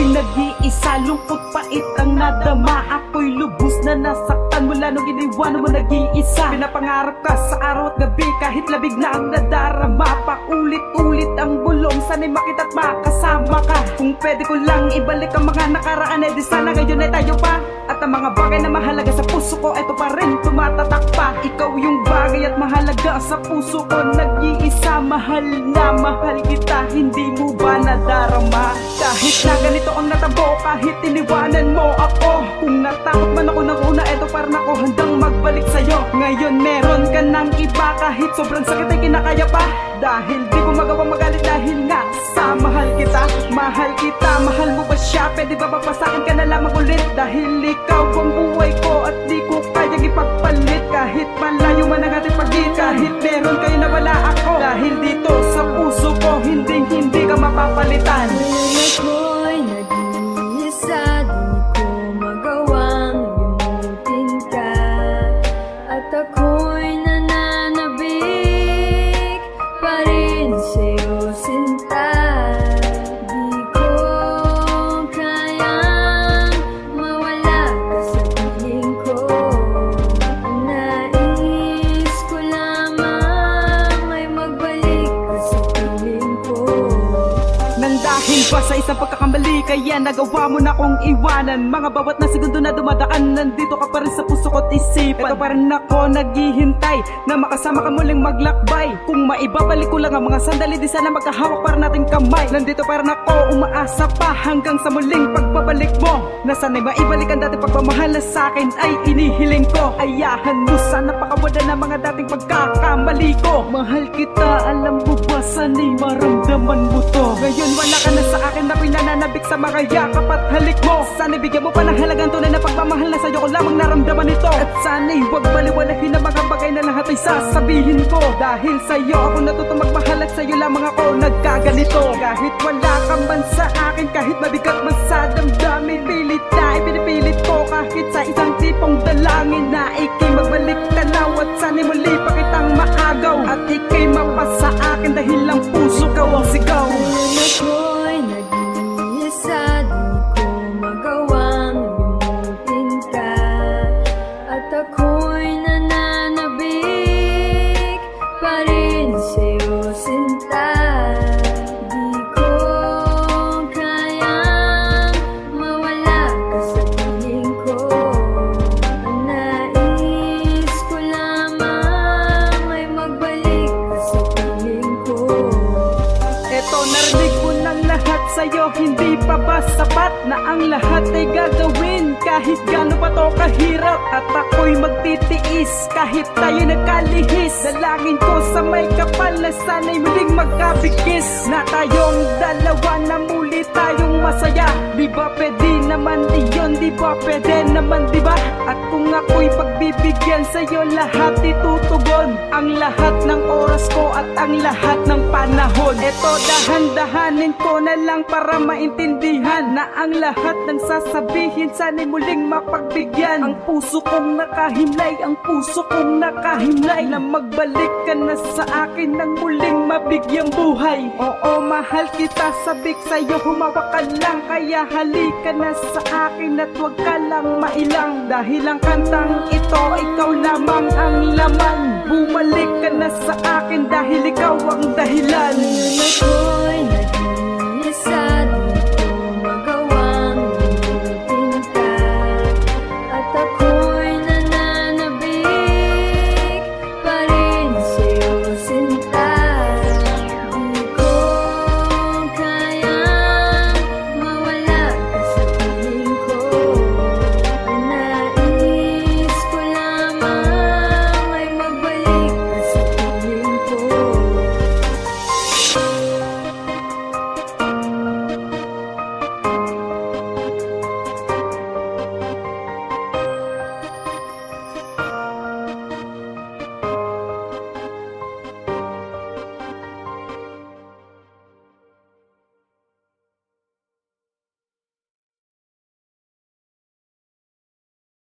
ako'y nag-iisa, lungkot pait ang nadama. Ako'y lubos na nasaktan mula nung iniwanan mo nag-iisa. Pinapangarap ka sa araw at gabi, kahit labig na ang nadarama. Paulit-ulit ang bulong, sana'y makita't makasama ka. Kung pwede ko lang ibalik ang mga nakaraan, eh di sana ngayon ay tayo pa. At ang mga bagay na mahalaga sa puso ko, eto pa rin tumatatak pa. Ikaw yung bagay at mahalaga sa puso ko, nag-iisa. Mahal na mahal kita, hindi mo ba nadarama? Kahit na ganito ang natabo, kahit iniwanan mo ako. Kung natakot man ako ng una, eto parang ako handang magbalik sa'yo. Ngayon meron ka ng iba, kahit sobrang sakit ay kinakaya pa. Dahil di ko magawang magalit dahil nga sa mahal kita. Mahal kita, mahal mo ba siya? Pwede ba papasakin ka na lamang ulit? Dahil ikaw ang buhay ko at di ko kayang ipagpalit. Kahit malayo man ang ating pagitan, kahit meron kayo na wala ako. Dahil dito sa puso ko, hindi ka mapapalitan. Ako'y nag-iisa, di ko magawang limutin ka. At ako'y nananabik pa rin sa'yo, sinta. Di ko kayang mawala ka sa piling ko. Nais ko lamang ay magbalik ka sa piling ko. Nang dahil ba sa isang pagkakamali, kaya nagawa mo na akong iwanan. Mga bawat na segundo na dumadaan, nandito ka pa rin sa puso ko't isipan. Ito pa rin ako naghihintay na makasama ka muling maglakbay. Kung maibabalik ko lang ang mga sandali, di sana magkahawak para nating kamay. Nandito pa rin ako, umaasa pa hanggang sa muling pagbabalik mo. Na sana'y maibalik ang dating pagmamahal na sa'kin ay inihiling ko. Ayahan mo sana pakawala na mga dating pagkakamali ko. Mahal kita, alam mo ba, sana'y maramdaman mo to. Ngayon wala ka na sa akin, na pinananabik sa mga yakap at halik mo. Sana'y bigyan mo pa ng halagang tunay na pagmamahal na sa'yo ko lamang naramdaman ito. At sana'y huwag baliwalahin ang mga bagay na lahat ay sasabihin ko. Dahil sa'yo ako natutong magmahal at sa'yo lamang ako nagkaganito. Kahit wala ka man sa akin, kahit mabigat man sa damdamin, pilit na ipinipilit ko kahit sa isang tipong dalangin na ikay magbalik tanaw at sana'y muli pa kitang maagaw. At ikay mapasa akin dahil lang puso ko ang sigaw. Ako'y nag-iisa, di ko magawang limutin ka. At ako'y nananabik pa rin sa'yo, sinta. Di ko kayang mawala ka sa piling ko. Nais ko lamang ay magbalik ka sa piling ko. Eto, narinig ko ng lahat sa'yo, hindi pa ba sapat na ang lahat ay gagawin? Kahit gaano pa to kahirap, at ako'y magtitiis kahit tayo nagkalihis. Dalangin ko sa may kapal na sana'y muling magkabigis, na tayong dalawa na muli tayong masaya. Di ba pwede naman iyon? Di ba pwede naman, di ba? At kung ako'y pagbibigyan sa'yo, lahat itutugon. Ang lahat ng oras ko at ang lahat ng panahon. Eto, dahan-dahanin ko na lang para maintindihan na ang lahat ng sasabihin sana'y muling mapagbigyan. Ang puso kong nakahimlay, ang puso kong nakahimlay, na magbalik ka na sa akin nang muling mabigyang buhay. Oo, mahal kita, sabik sa'yo, humawak ka lang. Kaya halika na sa akin at huwag ka lang mailang. Dahil ang kantang ito, ikaw lamang ang laman. Bumalik ka na sa akin dahil ikaw ang dahilan. Ako'y nag-iisa,